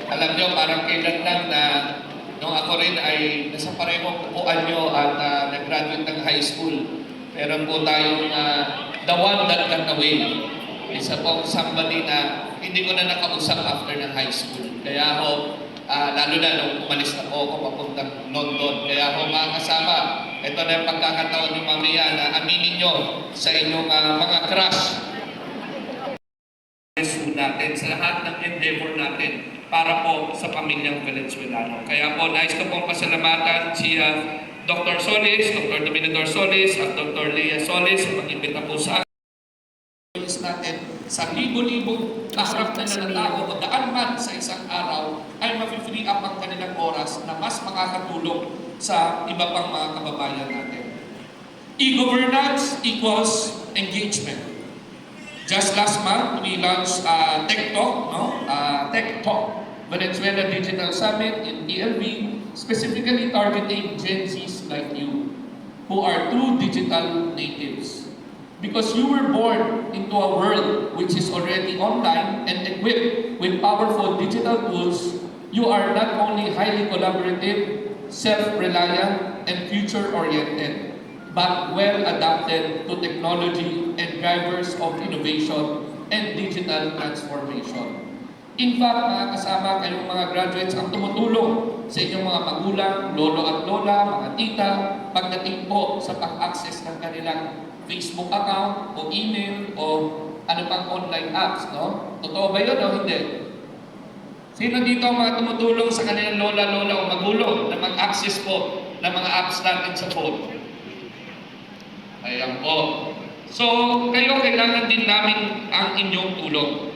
Alam nyo, parang kailan lang na nung ako rin ay nasa parehong upuan nyo at nag-graduate ng high school. Meron po tayong the one that got away. Isa pong somebody na hindi ko na nakausap after ng high school. Kaya ako, lalo na nung umalis na po ako papuntang London. Kaya ako mga kasama, ito na yung pagkakataon ni mamaya na aminin nyo sa inyong mga crush natin sa lahat ng endeavor natin para po sa pamilyang Venezuelano. Kaya po, nais ko pong pasalamatan si Dr. Solis, Dr. Dominador Solis at Dr. Lea Solis sa pag-imbita po sa natin sa libo-libong kaharap na tao o daan man sa isang araw ay mafi-free up ang kanilang oras na mas makakatulong sa iba pang mga kababayan natin. E-governance equals engagement. Just last month, we launched Tech Talk, Tech Talk, Venezuela Digital Summit in ELV, specifically targeting Gen Zs like you, who are true digital natives. Because you were born into a world which is already online and equipped with powerful digital tools, you are not only highly collaborative, self-reliant, and future-oriented, but well adapted to technology and drivers of innovation and digital transformation. In fact, mga kasama kayong mga graduates ang tumutulong sa inyong mga magulang, lolo at lola, mga tita, pagdating po sa pag-access ng kanilang Facebook account o email o ano pang online apps, no? Totoo ba yun o hindi? Sino dito ang mga tumutulong sa kanilang lola-lola o magulang na mag-access po ng mga apps natin sa phone? Ayan po. So, kayo kailangan din namin ang inyong tulong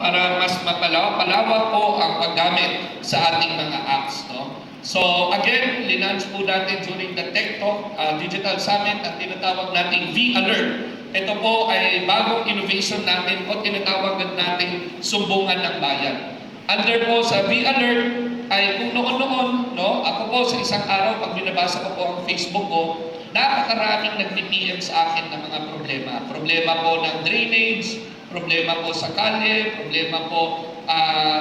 para mas mapalawak po ang paggamit sa ating mga apps. No? So, again, linunch po natin during the Tech Talk Digital Summit ang tinatawag nating V-Alert. Ito po ay bagong innovation natin o tinatawag natin sumbungan ng bayan. Under po sa V-Alert ay kung noon-noon, no, ako po sa isang araw pag binabasa ko po ang Facebook ko, napakaraming nag-PM sa akin ng mga problema. Problema po ng drainage, problema po sa kalye, problema po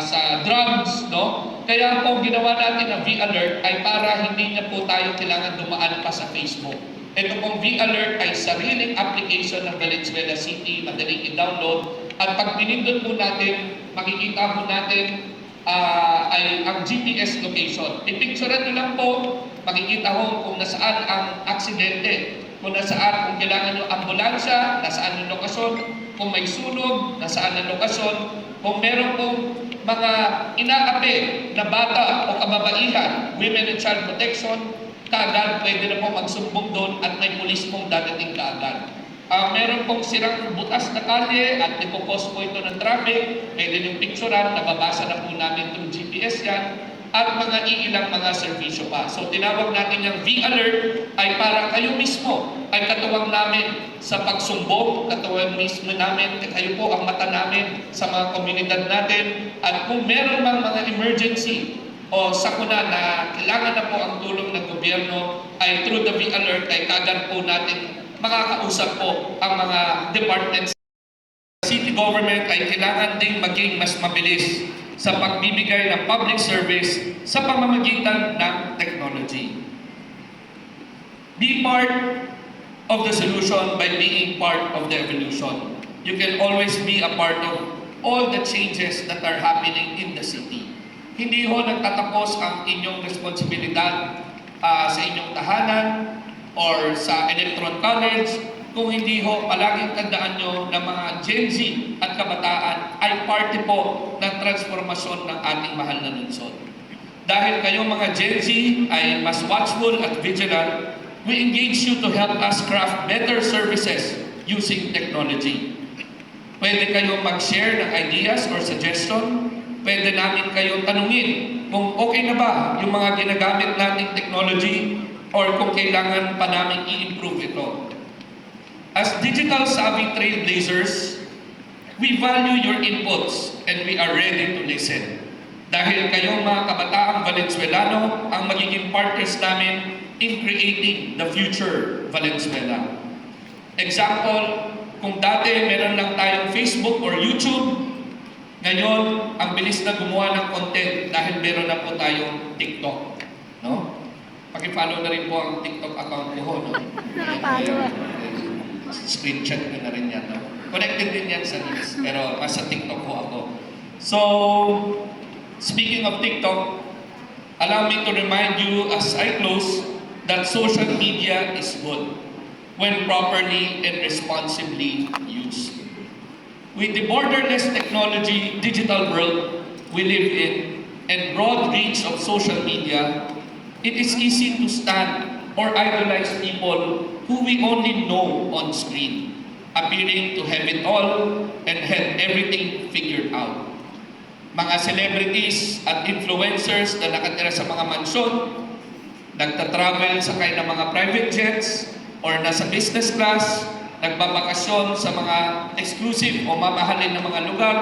sa drugs, no? Kaya po ginawa natin ang V-Alert ay para hindi na po tayo kailangan dumaan pa sa Facebook. Ito pong V-Alert ay sariling application ng Valenzuela City, madaling i-download. At pag pinindot po natin, makikita po natin ay ang GPS location. Ipicturean nyo lang po, makikita ho kung nasaan ang aksidente, kung nasaan, kung kailangan nyo ambulansya, nasaan ang lokasyon, kung may sunog, nasaan ang lokasyon, kung meron pong mga inaapi na bata o kababaihan, women and child protection, kaagad pwede na po magsumbong doon at may pulis pong dadating kaagad. Meron pong sirang butas na kalye at nagpo-post po ito ng traffic, pwede yung picturean, nababasa na po namin itong GPS yan, at mga iilang mga serbisyo pa. So tinawag natin yung V-Alert ay para kayo mismo ay katuwang namin sa pagsumbong, katuwang mismo namin, kayo po ang mata namin sa mga komunidad natin, at kung meron mang mga emergency o sakuna na kailangan na po ang tulong ng gobyerno, ay through the V-Alert ay kagad po natin makakausap po ang mga departments. City government ay kailangan ding maging mas mabilis sa pagbibigay ng public service sa pamamagitan ng technology. Be part of the solution by being part of the evolution. You can always be a part of all the changes that are happening in the city. Hindi ho nagtatapos ang inyong responsibilidad sa inyong tahanan or sa Electron College, kung hindi ho palaging tandaan nyo na mga Gen Z at kabataan ay parte po ng transformasyon ng ating mahal na lungsod. Dahil kayo mga Gen Z ay mas watchful at vigilant, we engage you to help us craft better services using technology. Pwede kayong mag-share ng ideas or suggestion, pwede namin kayong tanungin kung okay na ba yung mga ginagamit nating technology or kung kailangan pa namin i-improve ito. As digital savvy trailblazers, we value your inputs and we are ready to listen. Dahil kayong mga kabataang Valenzuelano ang magiging partners namin in creating the future Valenzuela. Example, kung dati meron lang tayong Facebook or YouTube, Ngayon, ang bilis na gumawa ng content dahil meron na po tayong TikTok. No? Paki-follow na rin po ang TikTok account ko. No? Screenshot ko na rin yan. No? Connected din yan sa news. Pero mas sa TikTok ko ako. So, speaking of TikTok, allow me to remind you as I close that social media is good when properly and responsibly used. With the borderless technology, digital world we live in, and broad reach of social media, it is easy to stand or idolize people who we only know on screen, appearing to have it all and have everything figured out. Mga celebrities at influencers na nakatira sa mga mansyon, nagta-travel sakay ng mga private jets or nasa business class, nagbabakasyon sa mga exclusive o mamahalin na mga lugar,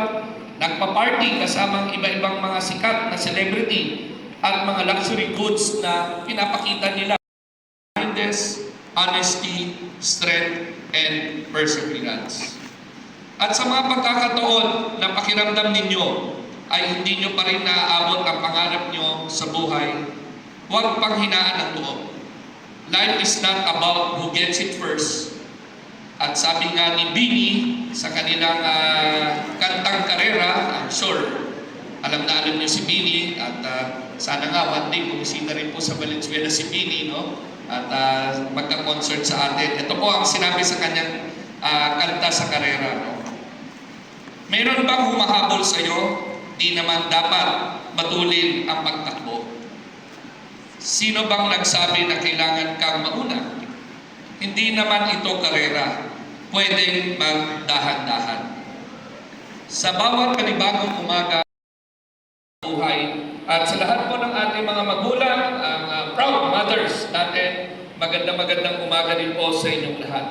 nagpa-party kasamang iba-ibang mga sikat na celebrity at mga luxury goods na pinapakita nila. Kindness, honesty, strength, and perseverance. At sa mga pagkakataon na pakiramdam ninyo ay hindi nyo pa rin naaabot ang pangarap nyo sa buhay, huwag panghinaan ng loob. Life is not about who gets it first. At sabi nga ni Bini sa kanilang kantang karera, I'm sure, alam na alam niyo si Bini at sana nga one day bumisita rin po sa Valenzuela si Bini, no? At magka-concert sa atin. Ito po ang sinabi sa kanyang kanta sa karera, no? Meron bang humahabol sa iyo? Di naman dapat matulin ang pagtakbo. Sino bang nagsabi na kailangan kang mauna? Hindi naman ito karera. Pwedeng magdahan-dahan. Sa bawat panibagong umaga, buhay, at sa lahat po ng ating mga magulang, ang proud mothers natin, magandang umaga din po sa inyong lahat.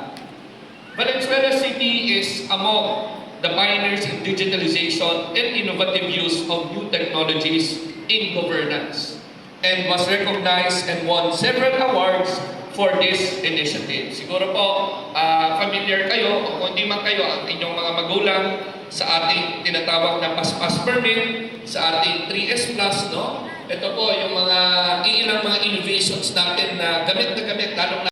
Valenzuela City is among the pioneers in digitalization and innovative use of new technologies in governance, and was recognized and won several awards for this initiative. Siguro po, familiar kayo, o kung hindi man kayo, ang inyong mga magulang sa ating tinatawag na paspas permit, sa ating 3S Plus, no? Ito po yung mga iilang mga innovations natin na gamit, lalong